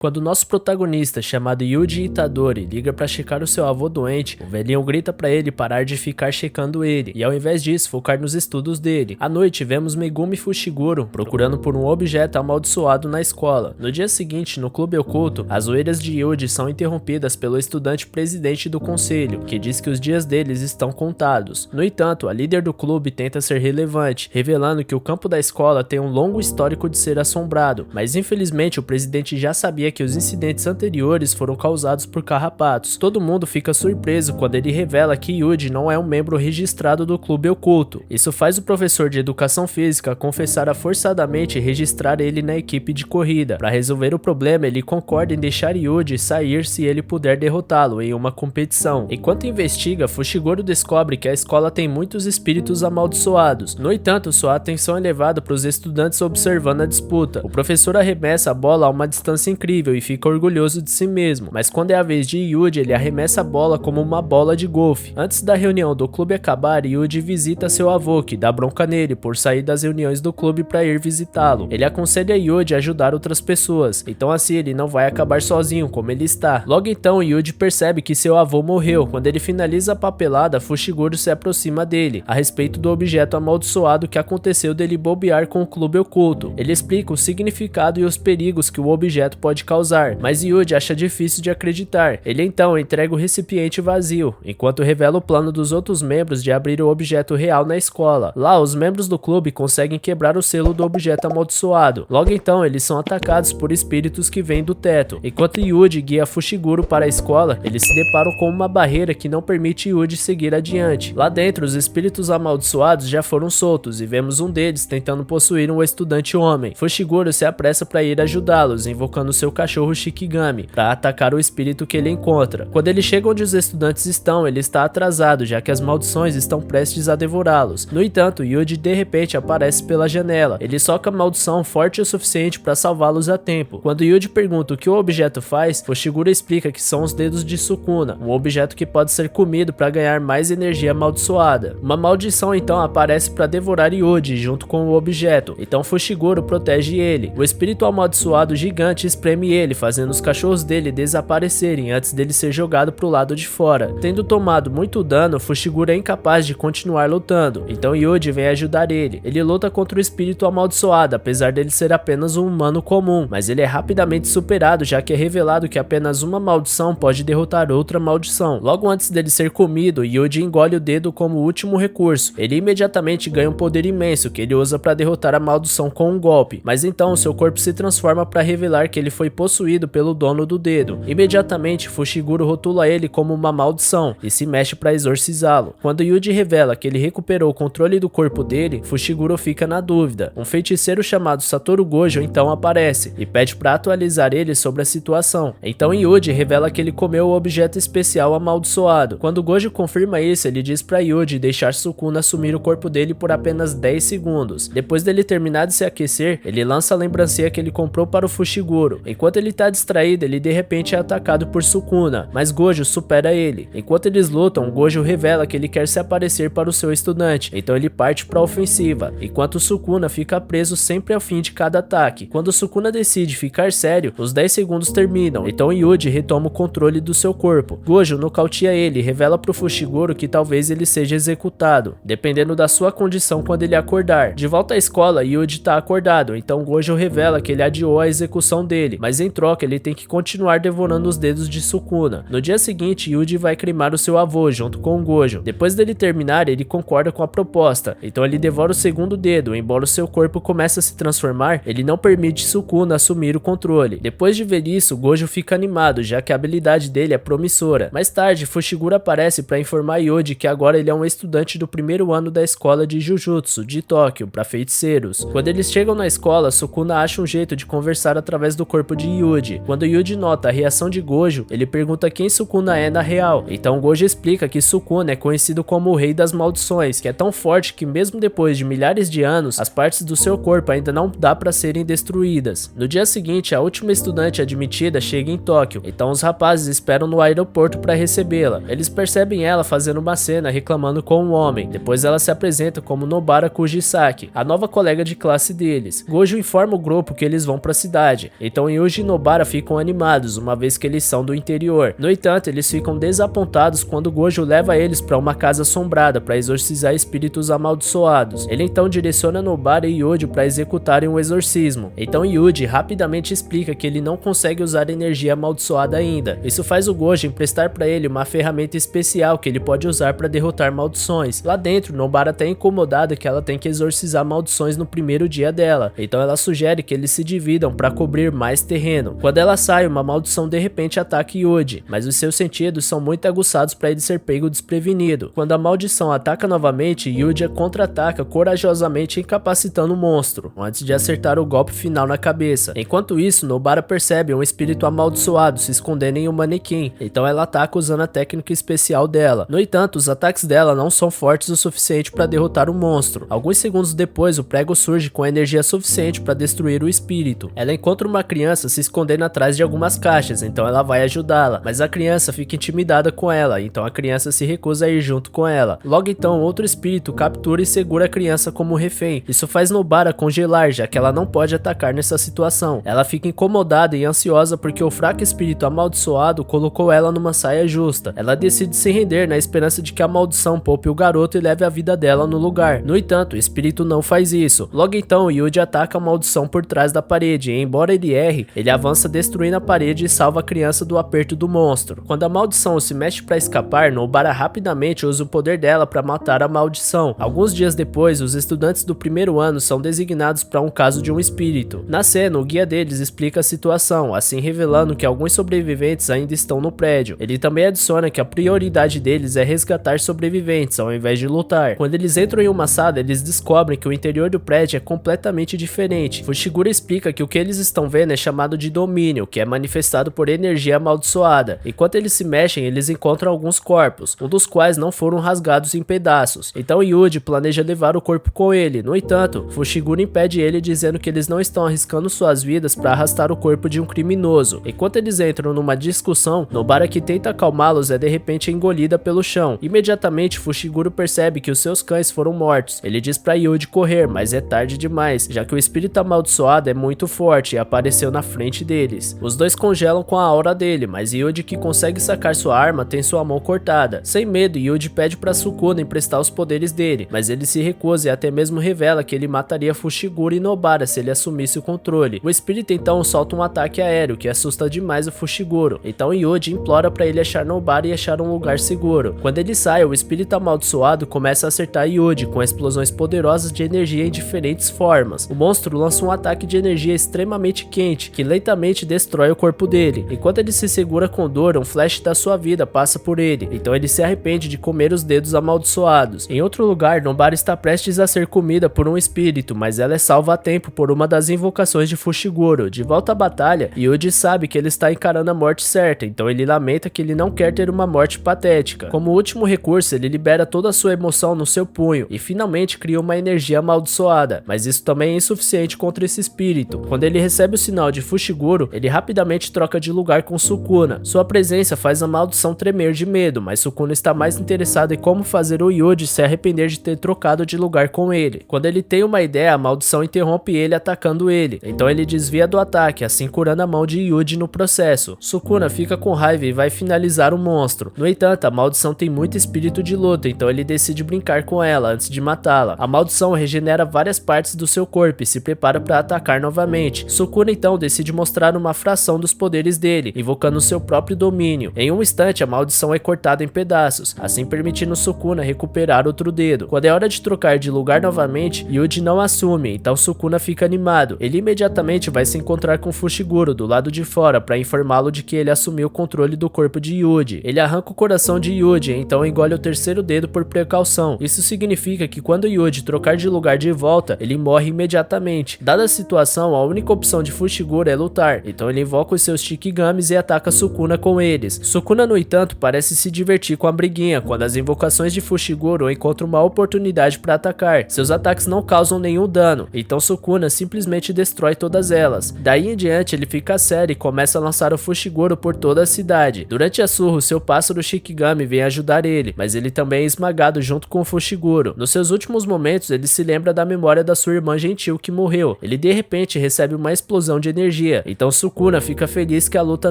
Quando nosso protagonista, chamado Yuji Itadori, liga pra checar o seu avô doente, o velhinho grita pra ele parar de ficar checando ele, e ao invés disso focar nos estudos dele. À noite, vemos Megumi Fushiguro procurando por um objeto amaldiçoado na escola. No dia seguinte, no clube oculto, as zoeiras de Yuji são interrompidas pelo estudante presidente do conselho, que diz que os dias deles estão contados. No entanto, a líder do clube tenta ser relevante, revelando que o campo da escola tem um longo histórico de ser assombrado, mas infelizmente o presidente já sabia que os incidentes anteriores foram causados por carrapatos. Todo mundo fica surpreso quando ele revela que Yuji não é um membro registrado do clube oculto. Isso faz o professor de educação física confessar forçadamente registrar ele na equipe de corrida. Para resolver o problema, ele concorda em deixar Yuji sair se ele puder derrotá-lo em uma competição. Enquanto investiga, Fushiguro descobre que a escola tem muitos espíritos amaldiçoados. No entanto, sua atenção é levada para os estudantes observando a disputa. O professor arremessa a bola a uma distância incrível e fica orgulhoso de si mesmo, mas quando é a vez de Yuji, ele arremessa a bola como uma bola de golfe. Antes da reunião do clube acabar, Yuji visita seu avô, que dá bronca nele por sair das reuniões do clube para ir visitá-lo. Ele aconselha Yuji a ajudar outras pessoas, então assim ele não vai acabar sozinho como ele está. Logo então, Yuji percebe que seu avô morreu. Quando ele finaliza a papelada, Fushiguro se aproxima dele, a respeito do objeto amaldiçoado que aconteceu dele bobear com o clube oculto. Ele explica o significado e os perigos que o objeto pode causar, mas Yuji acha difícil de acreditar. Ele então entrega o recipiente vazio, enquanto revela o plano dos outros membros de abrir o objeto real na escola. Lá, os membros do clube conseguem quebrar o selo do objeto amaldiçoado. Logo então, eles são atacados por espíritos que vêm do teto. Enquanto Yuji guia Fushiguro para a escola, eles se deparam com uma barreira que não permite Yuji seguir adiante. Lá dentro, os espíritos amaldiçoados já foram soltos e vemos um deles tentando possuir um estudante homem. Fushiguro se apressa para ir ajudá-los, invocando seu cachorro Shikigami para atacar o espírito que ele encontra. Quando ele chega onde os estudantes estão, ele está atrasado, já que as maldições estão prestes a devorá-los. No entanto, Yuji de repente aparece pela janela. Ele soca a maldição forte o suficiente para salvá-los a tempo. Quando Yuji pergunta o que o objeto faz, Fushiguro explica que são os dedos de Sukuna, um objeto que pode ser comido para ganhar mais energia amaldiçoada. Uma maldição então aparece para devorar Yuji junto com o objeto, então Fushiguro protege ele. O espírito amaldiçoado gigante espreme ele, fazendo os cachorros dele desaparecerem antes dele ser jogado pro lado de fora. Tendo tomado muito dano, Fushiguro é incapaz de continuar lutando, então Yuji vem ajudar ele. Ele luta contra o espírito amaldiçoado, apesar dele ser apenas um humano comum, mas ele é rapidamente superado, já que é revelado que apenas uma maldição pode derrotar outra maldição. Logo antes dele ser comido, Yuji engole o dedo como último recurso. Ele imediatamente ganha um poder imenso que ele usa para derrotar a maldição com um golpe, mas então seu corpo se transforma para revelar que ele foi possuído pelo dono do dedo. Imediatamente, Fushiguro rotula ele como uma maldição e se mexe para exorcizá-lo. Quando Yuji revela que ele recuperou o controle do corpo dele, Fushiguro fica na dúvida. Um feiticeiro chamado Satoru Gojo então aparece e pede para atualizar ele sobre a situação. Então Yuji revela que ele comeu o objeto especial amaldiçoado. Quando Gojo confirma isso, ele diz para Yuji deixar Sukuna assumir o corpo dele por apenas 10 segundos. Depois dele terminar de se aquecer, ele lança a lembrancinha que ele comprou para o Fushiguro. Enquanto ele está distraído, ele de repente é atacado por Sukuna, mas Gojo supera ele. Enquanto eles lutam, Gojo revela que ele quer se aparecer para o seu estudante, então ele parte para a ofensiva, enquanto Sukuna fica preso sempre ao fim de cada ataque. Quando Sukuna decide ficar sério, os 10 segundos terminam, então Yuji retoma o controle do seu corpo. Gojo nocauteia ele e revela para o Fushiguro que talvez ele seja executado, dependendo da sua condição quando ele acordar. De volta à escola, Yuji está acordado, então Gojo revela que ele adiou a execução dele, mas em troca ele tem que continuar devorando os dedos de Sukuna. No dia seguinte, Yuji vai cremar o seu avô junto com o Gojo. Depois dele terminar, ele concorda com a proposta, então ele devora o segundo dedo. Embora o seu corpo comece a se transformar, ele não permite Sukuna assumir o controle. Depois de ver isso, Gojo fica animado, já que a habilidade dele é promissora. Mais tarde, Fushiguro aparece para informar Yuji que agora ele é um estudante do primeiro ano da escola de Jujutsu de Tóquio para feiticeiros. Quando eles chegam na escola, Sukuna acha um jeito de conversar através do corpo de Yuji. Quando Yuji nota a reação de Gojo, ele pergunta quem Sukuna é na real. Então Gojo explica que Sukuna é conhecido como o rei das maldições, que é tão forte que mesmo depois de milhares de anos, as partes do seu corpo ainda não dá para serem destruídas. No dia seguinte, a última estudante admitida chega em Tóquio, então os rapazes esperam no aeroporto para recebê-la. Eles percebem ela fazendo uma cena reclamando com um homem. Depois ela se apresenta como Nobara Kujisaki, a nova colega de classe deles. Gojo informa o grupo que eles vão para a cidade, então Yuji Yuji e Nobara ficam animados, uma vez que eles são do interior. No entanto, eles ficam desapontados quando Gojo leva eles para uma casa assombrada para exorcizar espíritos amaldiçoados. Ele então direciona Nobara e Yuji para executarem o exorcismo. Então Yuji rapidamente explica que ele não consegue usar energia amaldiçoada ainda. Isso faz o Gojo emprestar para ele uma ferramenta especial que ele pode usar para derrotar maldições. Lá dentro, Nobara tá incomodada que ela tem que exorcizar maldições no primeiro dia dela. Então ela sugere que eles se dividam para cobrir mais terreno. Quando ela sai, uma maldição de repente ataca Yuji, mas os seus sentidos são muito aguçados para ele ser pego desprevenido. Quando a maldição ataca novamente, Yuji contra-ataca corajosamente, incapacitando o monstro, antes de acertar o golpe final na cabeça. Enquanto isso, Nobara percebe um espírito amaldiçoado se escondendo em um manequim, então ela ataca usando a técnica especial dela. No entanto, os ataques dela não são fortes o suficiente para derrotar o monstro. Alguns segundos depois, o prego surge com energia suficiente para destruir o espírito. Ela encontra uma criança se escondendo atrás de algumas caixas, então ela vai ajudá-la, mas a criança fica intimidada com ela, então a criança se recusa a ir junto com ela. Logo então, outro espírito captura e segura a criança como refém. Isso faz Nobara congelar, já que ela não pode atacar nessa situação. Ela fica incomodada e ansiosa porque o fraco espírito amaldiçoado colocou ela numa saia justa. Ela decide se render na esperança de que a maldição poupe o garoto e leve a vida dela no lugar. No entanto, o espírito não faz isso. Logo então, Yuji ataca a maldição por trás da parede e, embora ele erre, ele avança destruindo a parede e salva a criança do aperto do monstro. Quando a maldição se mexe para escapar, Nobara rapidamente usa o poder dela para matar a maldição. Alguns dias depois, os estudantes do primeiro ano são designados para um caso de um espírito. Na cena, o guia deles explica a situação, assim revelando que alguns sobreviventes ainda estão no prédio. Ele também adiciona que a prioridade deles é resgatar sobreviventes ao invés de lutar. Quando eles entram em uma sala, eles descobrem que o interior do prédio é completamente diferente. Fushiguro explica que o que eles estão vendo é chamado de domínio, que é manifestado por energia amaldiçoada. Enquanto eles se mexem, eles encontram alguns corpos, um dos quais não foram rasgados em pedaços. Então Yuji planeja levar o corpo com ele. No entanto, Fushiguro impede ele, dizendo que eles não estão arriscando suas vidas para arrastar o corpo de um criminoso. Enquanto eles entram numa discussão, Nobara, que tenta acalmá-los, é de repente engolida pelo chão. Imediatamente, Fushiguro percebe que os seus cães foram mortos. Ele diz para Yuji correr, mas é tarde demais, já que o espírito amaldiçoado é muito forte e apareceu na frente deles. Os dois congelam com a aura dele, mas Yuji, que consegue sacar sua arma, tem sua mão cortada. Sem medo, Yuji pede para Sukuna emprestar os poderes dele, mas ele se recusa e até mesmo revela que ele mataria Fushiguro e Nobara se ele assumisse o controle. O espírito então solta um ataque aéreo que assusta demais o Fushiguro. Então Yuji implora para ele achar Nobara e achar um lugar seguro. Quando ele sai, o espírito amaldiçoado começa a acertar Yuji com explosões poderosas de energia em diferentes formas. O monstro lança um ataque de energia extremamente quente que lentamente destrói o corpo dele. Enquanto ele se segura com dor, um flash da sua vida passa por ele, então ele se arrepende de comer os dedos amaldiçoados. Em outro lugar, Nobara está prestes a ser comida por um espírito, mas ela é salva a tempo por uma das invocações de Fushiguro. De volta à batalha, Yuji sabe que ele está encarando a morte certa, então ele lamenta que ele não quer ter uma morte patética. Como último recurso, ele libera toda a sua emoção no seu punho e finalmente cria uma energia amaldiçoada, mas isso também é insuficiente contra esse espírito. Quando ele recebe o sinal de Fushiguro, ele rapidamente troca de lugar com Sukuna. Sua presença faz a maldição tremer de medo, mas Sukuna está mais interessado em como fazer o Yuji se arrepender de ter trocado de lugar com ele. Quando ele tem uma ideia, a maldição interrompe ele atacando ele, então ele desvia do ataque, assim curando a mão de Yuji no processo. Sukuna fica com raiva e vai finalizar o monstro. No entanto, a maldição tem muito espírito de luta, então ele decide brincar com ela antes de matá-la. A maldição regenera várias partes do seu corpo e se prepara para atacar novamente. Sukuna então decide mostrar uma fração dos poderes dele, invocando seu próprio domínio. Em um instante, a maldição é cortada em pedaços, assim permitindo Sukuna recuperar outro dedo. Quando é hora de trocar de lugar novamente, Yuji não assume, então Sukuna fica animado. Ele imediatamente vai se encontrar com Fushiguro do lado de fora para informá-lo de que ele assumiu o controle do corpo de Yuji. Ele arranca o coração de Yuji, então engole o terceiro dedo por precaução. Isso significa que quando Yuji trocar de lugar de volta, ele morre imediatamente. Dada a situação, a única opção de Fushiguro é lutar, então ele invoca os seus Shikigamis e ataca Sukuna com eles. Sukuna, no entanto, parece se divertir com a briguinha quando as invocações de Fushiguro encontram uma oportunidade para atacar. Seus ataques não causam nenhum dano, então Sukuna simplesmente destrói todas elas. Daí em diante, ele fica sério e começa a lançar o Fushiguro por toda a cidade. Durante a surra, seu pássaro Shikigami vem ajudar ele, mas ele também é esmagado junto com o Fushiguro. Nos seus últimos momentos, ele se lembra da memória da sua irmã gentil que morreu. Ele de repente recebe uma explosão de energia energia. Então Sukuna fica feliz que a luta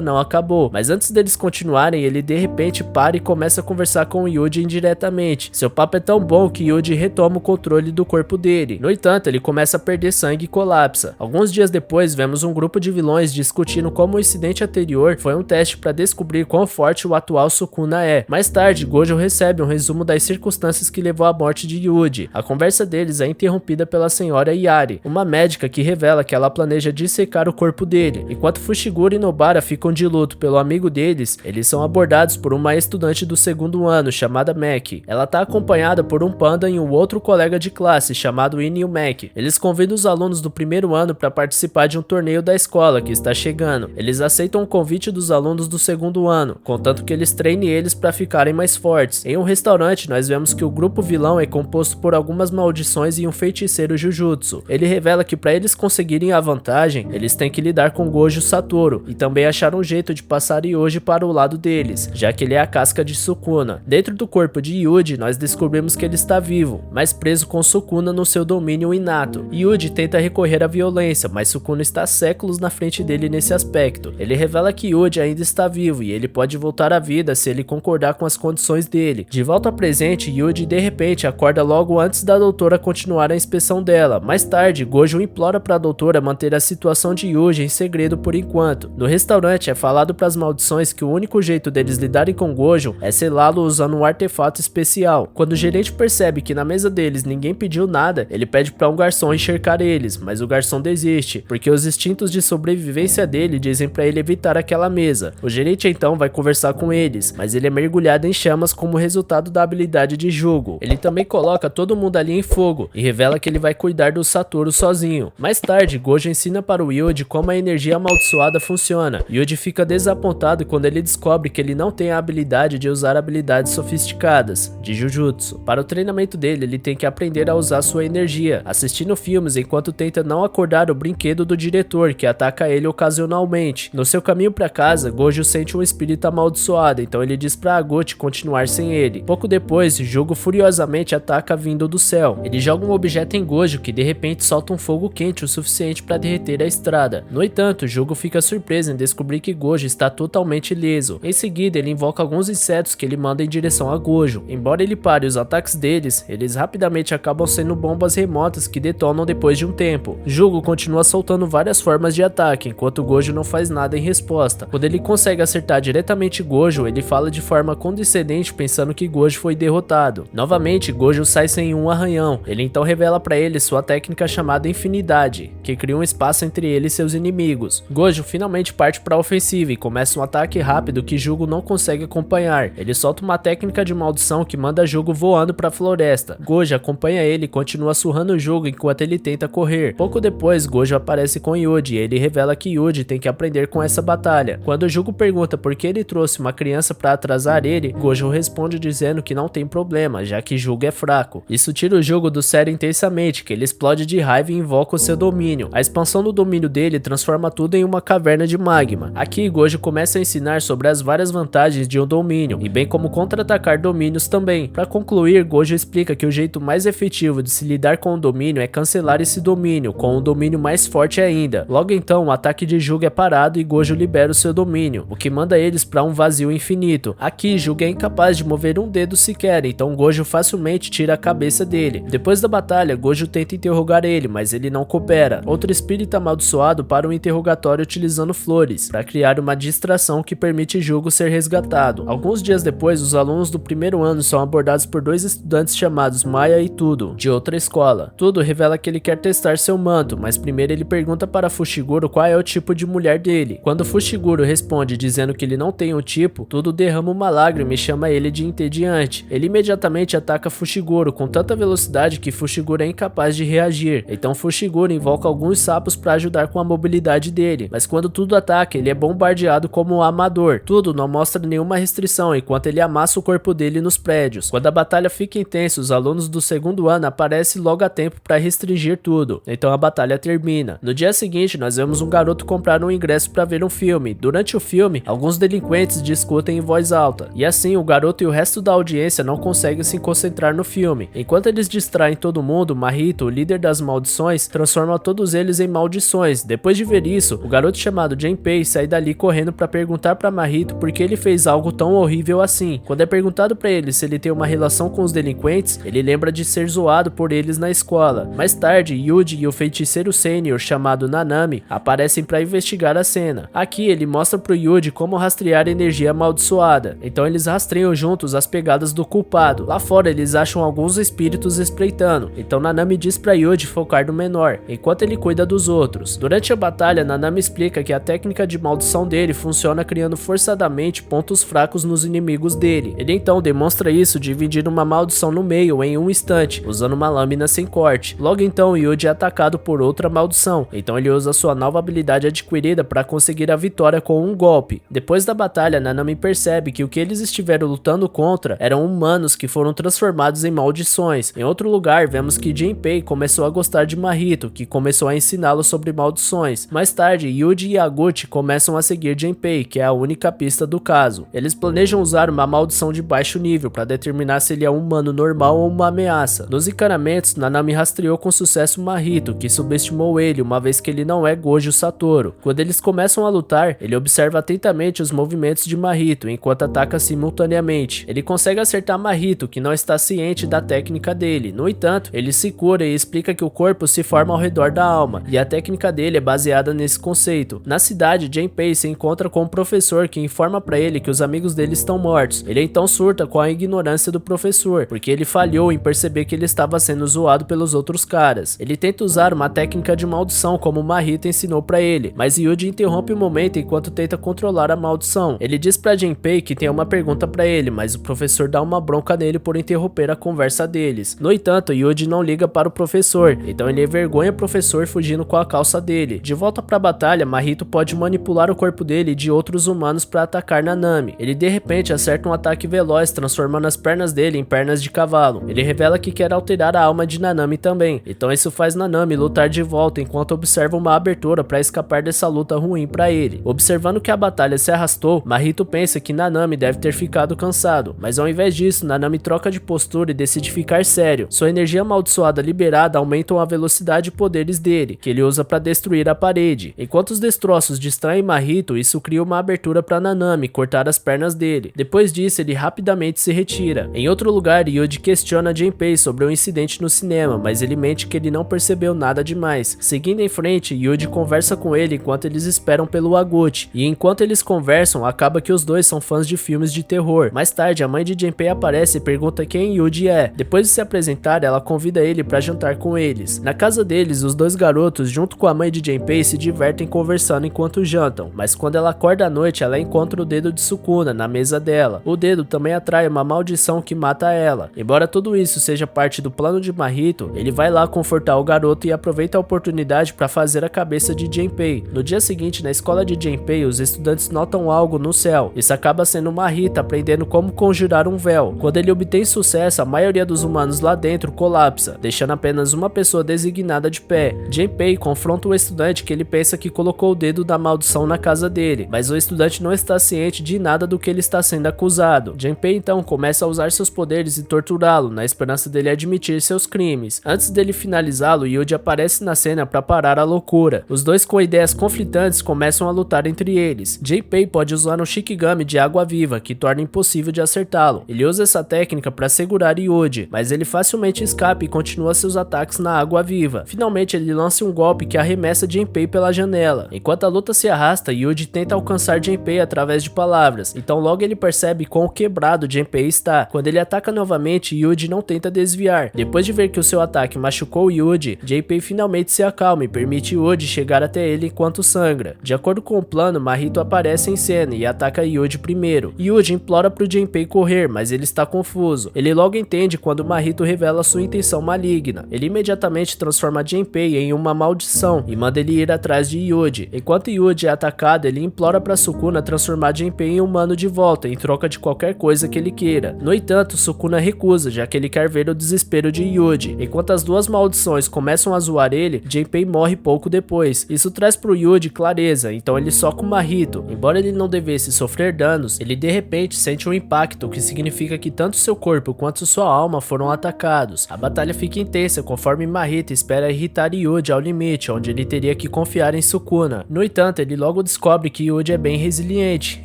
não acabou, mas antes deles continuarem, ele de repente para e começa a conversar com o Yuji indiretamente. Seu papo é tão bom que Yuji retoma o controle do corpo dele. No entanto, ele começa a perder sangue e colapsa. Alguns dias depois, vemos um grupo de vilões discutindo como o incidente anterior foi um teste para descobrir quão forte o atual Sukuna é. Mais tarde, Gojo recebe um resumo das circunstâncias que levou à morte de Yuji. A conversa deles é interrompida pela senhora Yari, uma médica que revela que ela planeja dissecar o corpo dele. Enquanto Fushiguro e Nobara ficam de luto pelo amigo deles, eles são abordados por uma estudante do segundo ano chamada Maki. Ela está acompanhada por um panda e um outro colega de classe chamado Inio Maki. Eles convidam os alunos do primeiro ano para participar de um torneio da escola que está chegando. Eles aceitam o convite dos alunos do segundo ano, contanto que eles treinem eles para ficarem mais fortes. Em um restaurante, nós vemos que o grupo vilão é composto por algumas maldições e um feiticeiro Jujutsu. Ele revela que para eles conseguirem a vantagem, eles têm que lidar com Gojo Satoru e também achar um jeito de passar Yuji para o lado deles, já que ele é a casca de Sukuna. Dentro do corpo de Yuji, nós descobrimos que ele está vivo, mas preso com Sukuna no seu domínio inato. Yuji tenta recorrer à violência, mas Sukuna está séculos na frente dele nesse aspecto. Ele revela que Yuji ainda está vivo e ele pode voltar à vida se ele concordar com as condições dele. De volta ao presente, Yuji de repente acorda logo antes da doutora continuar a inspeção dela. Mais tarde, Gojo implora para a doutora manter a situação de Yuji em segredo por enquanto. No restaurante é falado para as maldições que o único jeito deles lidarem com Gojo é selá-lo usando um artefato especial. Quando o gerente percebe que na mesa deles ninguém pediu nada, ele pede para um garçom enxergar eles, mas o garçom desiste, porque os instintos de sobrevivência dele dizem para ele evitar aquela mesa. O gerente então vai conversar com eles, mas ele é mergulhado em chamas como resultado da habilidade de Jugo. Ele também coloca todo mundo ali em fogo e revela que ele vai cuidar do Satoru sozinho. Mais tarde, Gojo ensina para o Yuji como a energia amaldiçoada funciona. Yuji fica desapontado quando ele descobre que ele não tem a habilidade de usar habilidades sofisticadas de Jujutsu. Para o treinamento dele, ele tem que aprender a usar sua energia, assistindo filmes enquanto tenta não acordar o brinquedo do diretor, que ataca ele ocasionalmente. No seu caminho para casa, Gojo sente um espírito amaldiçoado, então ele diz para Agouti continuar sem ele. Pouco depois, Jugo furiosamente ataca vindo do céu. Ele joga um objeto em Gojo que de repente solta um fogo quente o suficiente para derreter a estrada. No entanto, Jugo fica surpreso em descobrir que Gojo está totalmente ileso. Em seguida, ele invoca alguns insetos que ele manda em direção a Gojo. Embora ele pare os ataques deles, eles rapidamente acabam sendo bombas remotas que detonam depois de um tempo. Jugo continua soltando várias formas de ataque, enquanto Gojo não faz nada em resposta. Quando ele consegue acertar diretamente Gojo, ele fala de forma condescendente pensando que Gojo foi derrotado. Novamente, Gojo sai sem um arranhão. Ele então revela para ele sua técnica chamada Infinidade, que cria um espaço entre ele e seus inimigos. Gojo finalmente parte para a ofensiva e começa um ataque rápido que Jugo não consegue acompanhar. Ele solta uma técnica de maldição que manda Jugo voando para a floresta. Gojo acompanha ele e continua surrando Jugo enquanto ele tenta correr. Pouco depois, Gojo aparece com Yuji e ele revela que Yuji tem que aprender com essa batalha. Quando Jugo pergunta por que ele trouxe uma criança para atrasar ele, Gojo responde dizendo que não tem problema, já que Jugo é fraco. Isso tira o Jugo do sério intensamente, que ele explode de raiva e invoca o seu domínio. A expansão do domínio dele transforma tudo em uma caverna de magma. Aqui, Gojo começa a ensinar sobre as várias vantagens de um domínio, e bem como contra-atacar domínios também. Para concluir, Gojo explica que o jeito mais efetivo de se lidar com o domínio é cancelar esse domínio, com um domínio mais forte ainda. Logo então, o ataque de Jugo é parado e Gojo libera o seu domínio, o que manda eles para um vazio infinito. Aqui, Jugo é incapaz de mover um dedo sequer, então Gojo facilmente tira a cabeça dele. Depois da batalha, Gojo tenta interrogar ele, mas ele não coopera. Outro espírito amaldiçoado para um interrogatório utilizando flores, para criar uma distração que permite Jugo ser resgatado. Alguns dias depois, os alunos do primeiro ano são abordados por dois estudantes chamados Maya e Tudo, de outra escola. Tudo revela que ele quer testar seu manto, mas primeiro ele pergunta para Fushiguro qual é o tipo de mulher dele. Quando Fushiguro responde dizendo que ele não tem um tipo, Tudo derrama uma lágrima e chama ele de entediante. Ele imediatamente ataca Fushiguro com tanta velocidade que Fushiguro é incapaz de reagir. Então Fushiguro invoca alguns sapos para ajudar com a mobilidade dele, mas quando Tudo ataca, ele é bombardeado como um amador. Tudo não mostra nenhuma restrição enquanto ele amassa o corpo dele nos prédios. Quando a batalha fica intensa, os alunos do segundo ano aparecem logo a tempo para restringir tudo. Então a batalha termina. No dia seguinte, nós vemos um garoto comprar um ingresso para ver um filme. Durante o filme, alguns delinquentes discutem em voz alta, e assim o garoto e o resto da audiência não conseguem se concentrar no filme. Enquanto eles distraem todo mundo, Mahito, o líder das maldições, transforma todos eles em maldições. Depois de ver isso, o garoto chamado Junpei sai dali correndo para perguntar para Mahito por que ele fez algo tão horrível assim. Quando é perguntado para ele se ele tem uma relação com os delinquentes, ele lembra de ser zoado por eles na escola. Mais tarde, Yuji e o feiticeiro sênior chamado Nanami aparecem para investigar a cena. Aqui ele mostra pro Yuji como rastrear energia amaldiçoada. Então eles rastreiam juntos as pegadas do culpado. Lá fora eles acham alguns espíritos espreitando. Então Nanami diz para Yuji focar no menor, enquanto ele cuida dos outros. Durante a batalha, Nanami explica que a técnica de maldição dele funciona criando forçadamente pontos fracos nos inimigos dele. Ele então demonstra isso dividindo uma maldição no meio em um instante, usando uma lâmina sem corte. Logo então, Yuji é atacado por outra maldição. Então ele usa sua nova habilidade adquirida para conseguir a vitória com um golpe. Depois da batalha, Nanami percebe que o que eles estiveram lutando contra eram humanos que foram transformados em maldições. Em outro lugar, vemos que Junpei começou a gostar de Mahito, que começou a ensiná-lo sobre maldições. Mais tarde, Yuji e Yaguchi começam a seguir Junpei, que é a única pista do caso. Eles planejam usar uma maldição de baixo nível para determinar se ele é um humano normal ou uma ameaça. Nos encanamentos, Nanami rastreou com sucesso Mahito, que subestimou ele, uma vez que ele não é Gojo Satoru. Quando eles começam a lutar, ele observa atentamente os movimentos de Mahito, enquanto ataca simultaneamente. Ele consegue acertar Mahito, que não está ciente da técnica dele. No entanto, ele se cura e explica que o corpo se forma ao redor da alma, e a técnica dele é baseada nesse conceito. Na cidade, Junpei se encontra com um professor que informa para ele que os amigos dele estão mortos. Ele então surta com a ignorância do professor, porque ele falhou em perceber que ele estava sendo zoado pelos outros caras. Ele tenta usar uma técnica de maldição como Mahito ensinou para ele, mas Yuji interrompe o momento enquanto tenta controlar a maldição. Ele diz para Junpei que tem uma pergunta para ele, mas o professor dá uma bronca nele por interromper a conversa deles. No entanto, Yuji não liga para o professor, então ele envergonha o professor fugindo com a calça dele. De volta para a batalha, Mahito pode manipular o corpo dele e de outros humanos para atacar Nanami. Ele de repente acerta um ataque veloz, transformando as pernas dele em pernas de cavalo. Ele revela que quer alterar a alma de Nanami também, então isso faz Nanami lutar de volta enquanto observa uma abertura para escapar dessa luta ruim para ele. Observando que a batalha se arrastou, Mahito pensa que Nanami deve ter ficado cansado, mas ao invés disso, Nanami troca de postura e decide ficar sério. Sua energia amaldiçoada liberada aumentam a velocidade e poderes dele, que ele usa para destruir a parede. Enquanto os destroços distraem Mahito, isso cria uma abertura para Nanami cortar as pernas dele. Depois disso, ele rapidamente se retira. Em outro lugar, Yuji questiona Junpei sobre o incidente no cinema, mas ele mente que ele não percebeu nada demais. Seguindo em frente, Yuji conversa com ele enquanto eles esperam pelo Aguchi, e enquanto eles conversam, acaba que os dois são fãs de filmes de terror. Mais tarde, a mãe de Junpei aparece e pergunta quem Yuji é. Depois de se apresentar, ela convida ele para jantar com eles. Na casa deles, os dois garotos, junto com a mãe de Junpei, se divertem conversando enquanto jantam, mas quando ela acorda à noite, ela encontra o dedo de Sukuna na mesa dela. O dedo também atrai uma maldição que mata ela. Embora tudo isso seja parte do plano de Mahito, ele vai lá confortar o garoto e aproveita a oportunidade para fazer a cabeça de Junpei. No dia seguinte, na escola de Junpei, os estudantes notam algo no céu. Isso acaba sendo Mahito aprendendo como conjurar um véu. Quando ele obtém sucesso, a maioria dos humanos lá dentro colapsa, deixando apenas uma pessoa designada de pé. Junpei confronta o estudante que ele pensa que colocou o dedo da maldição na casa dele, mas o estudante não está ciente de nada do que ele está sendo acusado. Junpei então começa a usar seus poderes e torturá-lo, na esperança dele admitir seus crimes. Antes dele finalizá-lo, Yuji aparece na cena para parar a loucura. Os dois com ideias conflitantes começam a lutar entre eles. Junpei pode usar um Shikigami de água viva, que torna impossível de acertá-lo. Ele usa essa técnica para segurar Yuji, mas ele facilmente escapa e continua seus ataques na água viva. Finalmente ele lança um golpe que arremessa Junpei pela janela. Enquanto a luta se arrasta, Yuji tenta alcançar Junpei através de palavras, então logo ele percebe quão quebrado Junpei está. Quando ele ataca novamente, Yuji não tenta desviar. Depois de ver que o seu ataque machucou Yuji, Junpei finalmente se acalma e permite Yuji chegar até ele enquanto sangra. De acordo com o plano, Mahito aparece em cena e ataca Yuji primeiro. Yuji implora pro Junpei correr, mas ele está confuso. Ele logo entende quando Mahito revela sua intenção maligna. Ele imediatamente transforma Junpei em uma maldição e manda ele ir atrás de Yuji. Enquanto Yuji é atacado, ele implora para Sukuna transformar Junpei em humano de volta em troca de qualquer coisa que ele queira. No entanto, Sukuna recusa, já que ele quer ver o desespero de Yuji. Enquanto as duas maldições começam a zoar ele, Junpei morre pouco depois. Isso traz pro Yuji clareza, então ele soca o Mahito. Embora ele não devesse sofrer danos, ele de repente sente um impacto, o que significa que tanto seu corpo quanto sua alma foram atacados. A batalha fica intensa conforme Mahito espera irritar Yuji ao limite, onde ele teria que confiar em Sukuna. No entanto, ele logo descobre que Yuji é bem resiliente.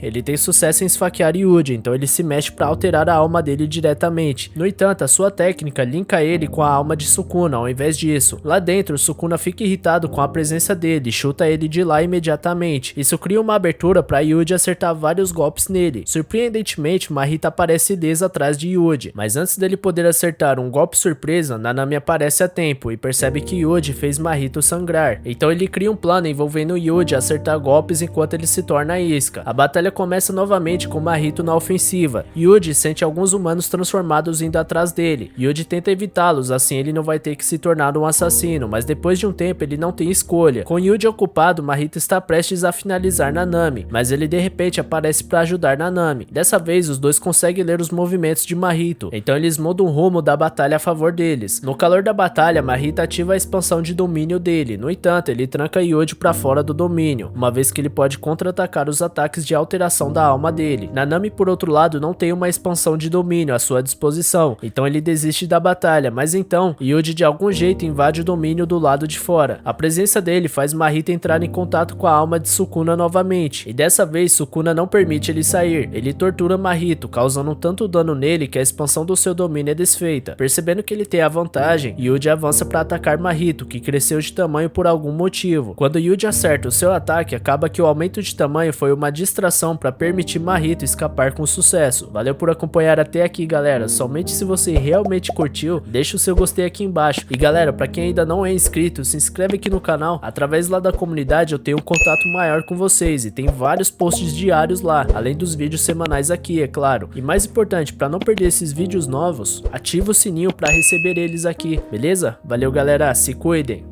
Ele tem sucesso em esfaquear Yuji, então ele se mexe para alterar a alma dele diretamente. No entanto, a sua técnica linka ele com a alma de Sukuna. Ao invés disso, lá dentro, Sukuna fica irritado com a presença dele e chuta ele de lá imediatamente. Isso cria uma abertura para Yuji acertar vários golpes nele. Surpreendentemente, Mahito aparece ilesa atrás de Yuji, mas antes dele poder acertar um golpe surpresa, Nanami aparece a tempo e percebe que Yuji fez Mahito sangrar. Então ele cria um plano envolvendo Yuji a acertar golpes enquanto ele se torna isca. A batalha começa novamente com Mahito na ofensiva. Yuji sente alguns humanos transformados indo atrás dele. Yuji tenta evitá-los, assim ele não vai ter que se tornar um assassino, mas depois de um tempo ele não tem escolha. Com Yuji ocupado, Mahito está prestes a finalizar Nanami, mas ele de repente aparece para ajudar Nanami. Dessa vez os dois conseguem ler os movimentos de Mahito, então eles mudam o rumo da batalha a favor deles. No calor da batalha, Mahito ativa a expansão de domínio dele. No entanto, ele tranca Yuji para fora do domínio, uma vez que ele pode contra-atacar os ataques de alteração da alma dele. Nanami, por outro lado, não tem uma expansão de domínio à sua disposição, então ele desiste da batalha, mas então Yuji de algum jeito invade o domínio do lado de fora. A presença dele faz Mahito entrar em contato com a alma de Sukuna novamente, e dessa vez Sukuna não permite ele sair. Ele tortura Mahito, causando tanto dano nele que a expansão do seu domínio é desfeita. Percebendo que ele tem a vantagem, Yuji avança para atacar Mahito, que cresceu de tamanho por algum motivo. Quando Yuji acerta o seu ataque, acaba que o aumento de tamanho foi uma distração para permitir Mahito escapar com sucesso. Valeu por acompanhar até aqui, galera. Somente se você realmente curtiu, deixa o seu gostei aqui embaixo. E galera, para quem ainda não é inscrito, se inscreve aqui no canal. Através lá da comunidade eu tenho um contato maior com vocês e tem vários posts diários lá, além dos vídeos semanais aqui, é claro. E mais importante, para não perder esses vídeos novos, ativa o sininho para receber eles aqui, beleza? Valeu galera, se cuidem!